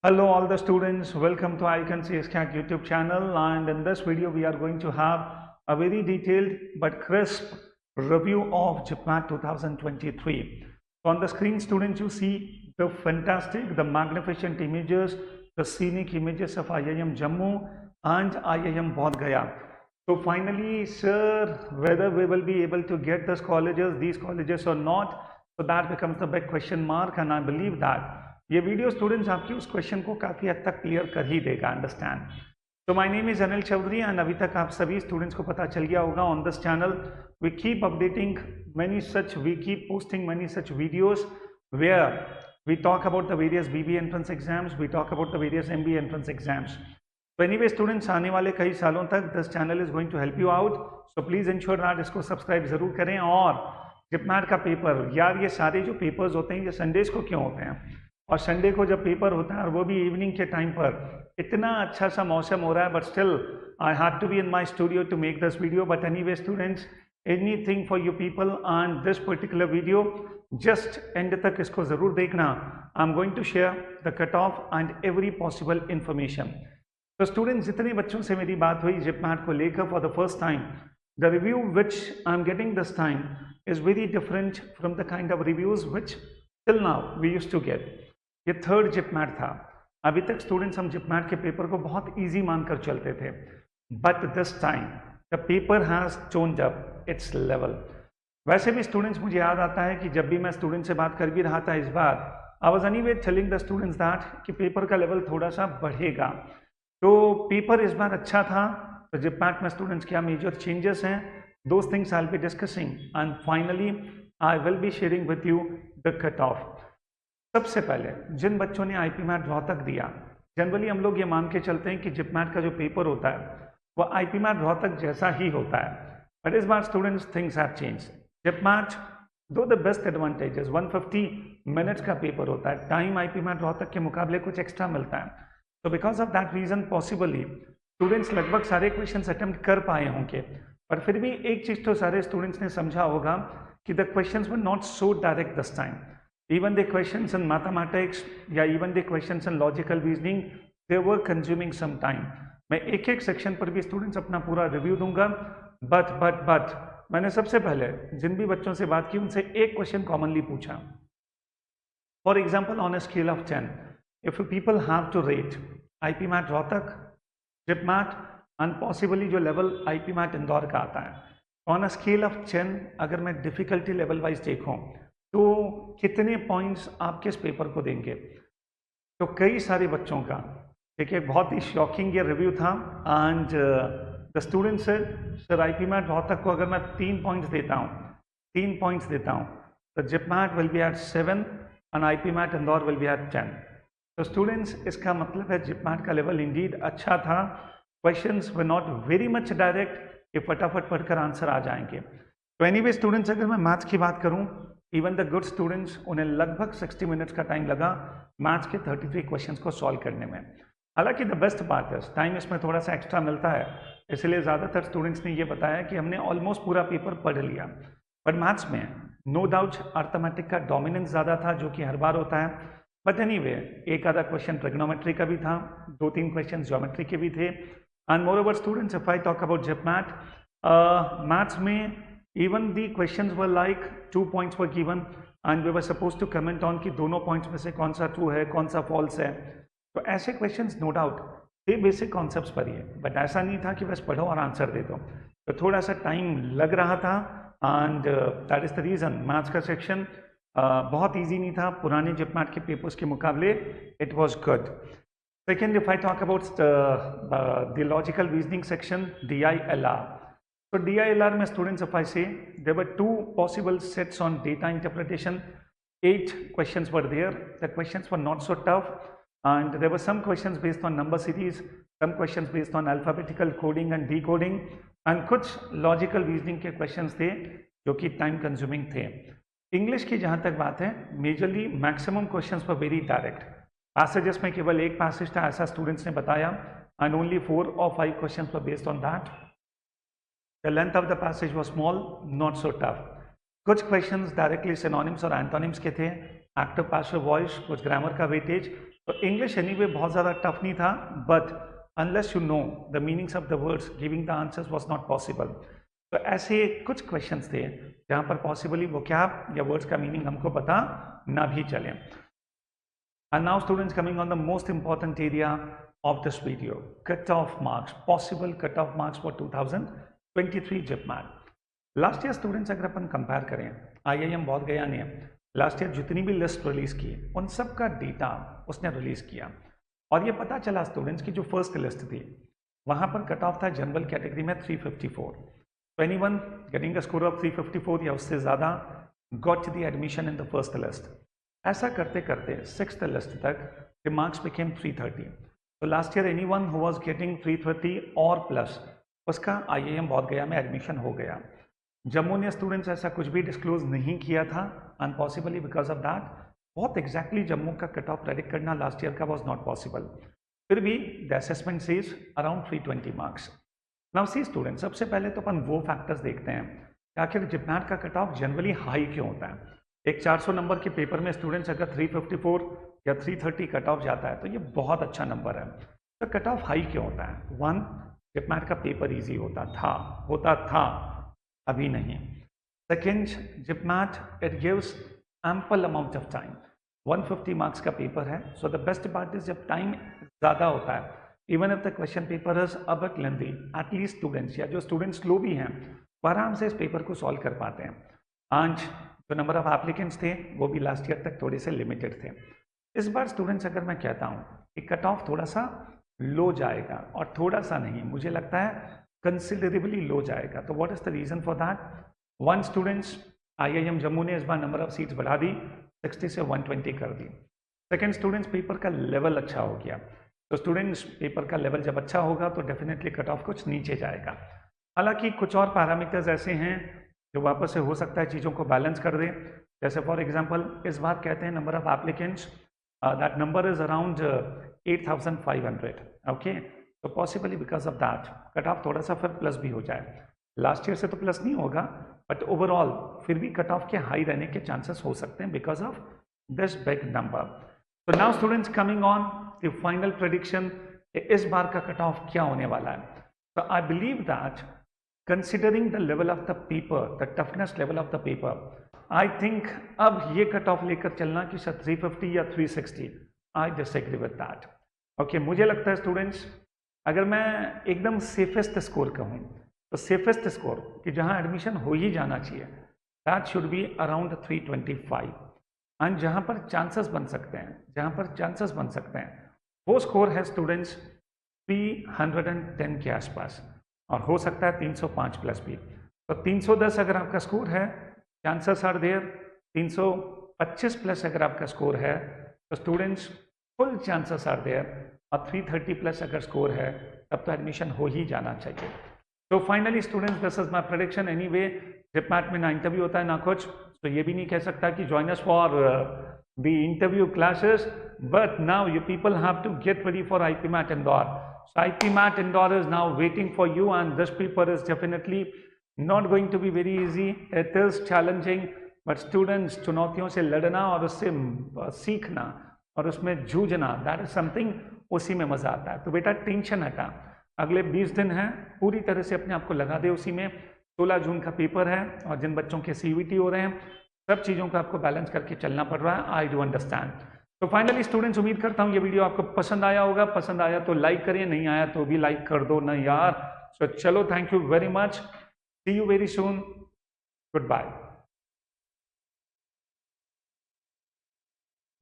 Hello all the students, welcome to Icon CSCAT YouTube channel, and in this video we are going to have a very detailed but crisp review of GIPMAT 2023. So on the screen students you see the fantastic, the magnificent images, the scenic images of IIM Jammu and IIM Bodh Gaya. So finally sir, whether we will be able to get these colleges or not, so that becomes the big question mark, and I believe that ये video students आपकी उस question को काफ़ी हद तक clear कर ही देगा. Understand. तो my name is Anil Chaudhary and अभी तक आप सभी स्टूडेंट्स को पता चल गया होगा on this channel we keep updating we keep posting many such videos where we talk about the various BB entrance exams, we talk about the various MBA entrance exams. So anyway students, आने वाले कई सालों तक this channel is going to help you out, so please ensure that इसको subscribe जरूर करें. और जिपमैट का पेपर, यार ये सारे जो पेपर्स होते हैं ये संडेज को क्यों होते हैं, और संडे को जब पेपर होता है और वो भी इवनिंग के टाइम पर, इतना अच्छा सा मौसम हो रहा है, but still I had to be in my studio to make this video. But anyway students, anything for you people on this particular video, just end तक इसको ज़रूर देखना. I am going to share the cut off and every possible information. तो students, जितने बच्चों से मेरी बात हुई जिपमैट को लेकर for the first time, the review which I am getting this time is very different from the kind of reviews which till now we used to get. ये थर्ड जिपमैट था. अभी तक स्टूडेंट्स हम जिपमैट के paper को बहुत easy मानकर चलते थे, but this time the paper has toned up it's level. वैसे भी स्टूडेंट्स, मुझे याद आता है कि जब भी मैं स्टूडेंट से बात कर भी रहा था इस बार, I was anyway telling the students that कि पेपर का लेवल थोड़ा सा बढ़ेगा. तो पेपर इस बार अच्छा था. तो जिपमैट में स्टूडेंट्स क्या मेजर चेंजेस हैं, those things I will be discussing, and finally I will be sharing with you the cut of. सबसे पहले जिन बच्चों ने आईपीमैट रोहतक दिया, जनरली हम लोग ये मान के चलते हैं कि जिपमैट का जो पेपर होता है वो आईपीमैट रोहतक जैसा ही होता है, बट इस बार स्टूडेंट्स थिंग्स हैव चेंज. जिपमैट दो द बेस्ट एडवांटेजेस, 150 मिनट्स का पेपर होता है, टाइम आईपीमैट रोहतक के मुकाबले कुछ एक्स्ट्रा मिलता है. तो because of that reason possibly students लगभग सारे क्वेश्चन अटेम्प्ट कर पाए होंगे, पर फिर भी एक चीज़ तो सारे स्टूडेंट्स ने समझा होगा कि the question were not so direct this time. Even the questions in mathematics या even the questions in logical reasoning, they were consuming some time. मैं एक एक सेक्शन पर भी स्टूडेंट्स अपना पूरा रिव्यू दूंगा, बट मैंने सबसे पहले जिन भी बच्चों से बात की उनसे एक क्वेश्चन कॉमनली पूछा. For example, on a scale of 10, if you people have to rate IPMAT Rohtak, JIPMAT and possibly जो लेवल IPMAT इंदौर का आता है, ऑन a scale of 10 अगर मैं डिफिकल्टी लेवल वाइज देखूँ तो कितने पॉइंट्स आप किस पेपर को देंगे. तो कई सारे बच्चों का देखिए बहुत ही शॉकिंग ये रिव्यू था, and the student sir IPMAT Rohtak को अगर मैं 3 पॉइंट्स देता हूँ तो JIPMAT will be at 7 and IPMAT Indore will be at 10. तो स्टूडेंट्स, इसका मतलब है जिपमैट का लेवल इंडीड अच्छा था. Questions were not very much direct कि फटाफट पढ़कर आंसर आ जाएंगे. तो एनीवे स्टूडेंट्स, अगर मैं मैथ्स की बात करूँ, इवन द गुड स्टूडेंट्स, उन्हें लगभग 60 मिनट्स का टाइम लगा मैथ्स के 33 क्वेश्चंस को सॉल्व करने में. हालांकि द बेस्ट पार्ट है टाइम इसमें थोड़ा सा एक्स्ट्रा मिलता है, इसलिए ज़्यादातर स्टूडेंट्स ने ये बताया कि हमने ऑलमोस्ट पूरा पेपर पढ़ लिया. बट मैथ्स में नो डाउट अर्थमेटिक का डोमिनेंस ज़्यादा था, जो कि हर बार होता है. बट एनीवे एक आधा क्वेश्चन ट्रिग्नोमेट्री का भी था, 2-3 क्वेश्चन ज्योमेट्री के भी थे. And moreover students, if I talk about JIPMAT, maths में even the questions were like 2 points were given and we were supposed to comment on कि दोनों पॉइंट्स में से कौन सा ट्रू है कौन सा फॉल्स है. तो ऐसे क्वेश्चंस नो डाउट थे बेसिक कॉन्सेप्ट्स पर ही, बट ऐसा नहीं था कि बस पढ़ो और आंसर दे दो. तो थोड़ा सा टाइम लग रहा था, and that is the reason maths का सेक्शन बहुत ईजी नहीं था पुराने जिपमैट के पेपर्स के मुकाबले. It was good. Second, if I talk about the logical reasoning section, DILR. So DILR में students, if I say, there were 2 possible sets on data interpretation. 8 questions were there. The questions were not so tough, and there were some questions based on number series, some questions based on alphabetical coding and decoding, and कुछ logical reasoning के questions थे जो कि time consuming थे. English की जहाँ तक बात है, majorly maximum questions were very direct. Passages में केवल एक passage था ऐसा students ने बताया, and only 4 or 5 questions were based on that. The length of the passage was small, not so tough. कुछ क्वेश्चंस डायरेक्टली सिनोनिम्स और एंटोनिम्स के थे, एक्टिव पासिव वॉइस, कुछ ग्रामर का वेटेज, तो इंग्लिश एनीवे बहुत ज़्यादा टफ नहीं था, but unless you know the meanings of the words giving the answers was not possible. तो ऐसे कुछ क्वेश्चंस थे जहाँ पर पॉसिबली वोकैब या वर्ड्स का मीनिंग हमको पता ना भी चले। And now students, coming on the most important area of this video, cut-off marks, possible cut-off marks for 2023 JIPMAT। Last year students अगर अपन कंपेयर करें, IIM बोध गया ने लास्ट ईयर जितनी भी लिस्ट रिलीज की उन सब का डेटा उसने रिलीज किया, और ये पता चला स्टूडेंट्स की जो फर्स्ट लिस्ट थी वहां पर कट ऑफ था जनरल कैटेगरी में 354। तो anyone getting a score of 354 या उससे ज़्यादा got the admission in the first list. ऐसा करते करते सिक्स्थ लिस्ट तक द मार्क्स बिकेम 330। तो last year anyone who was getting 330 और प्लस उसका IIM बोध गया में एडमिशन हो गया। जम्मू ने स्टूडेंट्स ऐसा कुछ भी डिस्क्लोज नहीं किया था, अनपॉसिबली बिकॉज ऑफ दैट बहुत एग्जैक्टली जम्मू का कट ऑफ प्रेडिक्ट करना लास्ट ईयर का वाज नॉट पॉसिबल। फिर भी the assessment says around 320 marks. Now see students, सबसे पहले तो अपन वो फैक्टर्स देखते हैं कि आखिर जिपमैट का कट ऑफ जनरली हाई क्यों होता है। एक 400 नंबर के पेपर में स्टूडेंट्स अगर 354 या 330 कट ऑफ जाता है तो ये बहुत अच्छा नंबर है। तो कट ऑफ हाई क्यों होता है? वन, जिपमैट का पेपर ईजी होता था, अभी नहीं। Second, JIPMAT it gives ample amount of time, 150 marks का पेपर है। So the best part is जब टाइम ज़्यादा होता है, even if the question paper is a bit lengthy, at least students या जो स्टूडेंट्स स्लो भी हैं वो आराम से इस पेपर को सॉल्व कर पाते हैं। आज जो नंबर ऑफ एप्लीकेंट्स थे वो भी लास्ट ईयर तक थोड़े से लिमिटेड थे। इस बार स्टूडेंट्स अगर मैं कहता हूँ कि कट ऑफ थोड़ा सा लो जाएगा, और थोड़ा सा नहीं, मुझे लगता है कंसिडरेबली लो जाएगा। तो what is the reason for that? One, students IIM Jammu ने इस बार नंबर ऑफ सीट्स बढ़ा दी, 60 से 120 कर दी। सेकेंड, स्टूडेंट्स पेपर का लेवल अच्छा हो गया। तो स्टूडेंट्स पेपर का लेवल जब अच्छा होगा तो डेफिनेटली कट ऑफ कुछ नीचे जाएगा। हालांकि कुछ और पैरामीटर्स ऐसे हैं जो वापस से हो सकता है चीज़ों को बैलेंस कर दे। जैसे फॉर एग्जांपल इस बार कहते हैं number of applicants, that number is around 8500, okay. तो possibly because of that cut off थोड़ा सा फिर प्लस भी हो जाए। लास्ट ईयर से तो प्लस नहीं होगा, बट ओवरऑल फिर भी कट ऑफ के हाई रहने के चांसेस हो सकते हैं because of this big number. तो now students, coming on the final prediction, इस बार का कट ऑफ क्या होने वाला है। तो I believe that considering the level of the paper, the toughness level of the paper, I think अब ये कट ऑफ लेकर चलना कि सर 350 या 360, I disagree with that. Okay, मुझे लगता है स्टूडेंट्स अगर मैं एकदम सेफेस्ट स्कोर कहूँ तो सेफेस्ट स्कोर कि जहाँ एडमिशन हो ही जाना चाहिए, that should be around 325, and जहाँ पर चांसेस बन सकते हैं, वो स्कोर है स्टूडेंट्स 310 के आसपास, और हो सकता है 305 प्लस भी। तो 310 अगर आपका स्कोर है, चांसेस आर देयर। 325 प्लस अगर आपका स्कोर है तो students full chances are there, और 330 प्लस अगर स्कोर है तब तो एडमिशन हो ही जाना चाहिए। तो finally students, this is my prediction. Anyway, JIPMAT में ना इंटरव्यू होता है ना कुछ, तो ये भी नहीं कह सकता कि join us for the interview classes, but now you people have to get ready for IPMAT Indore. So IPMAT Indore is now waiting for you, and this paper is definitely not going to be very easy. It is challenging, but students चुनौतियों से लड़ना और उससे सीखना और उसमें जूझना, that is something, उसी में मजा आता है। तो बेटा टेंशन हटा, अगले 20 दिन हैं, पूरी तरह से अपने आप को लगा दे उसी में। 16 जून का पेपर है, और जिन बच्चों के CVT हो रहे हैं, सब चीज़ों को आपको बैलेंस करके चलना पड़ रहा है। I do understand. तो फाइनली स्टूडेंट्स, उम्मीद करता हूँ ये वीडियो आपको पसंद आया होगा। पसंद आया तो लाइक करिए, नहीं आया तो भी लाइक कर दो ना यार। सो चलो, thank you very much, see you very soon, good bye.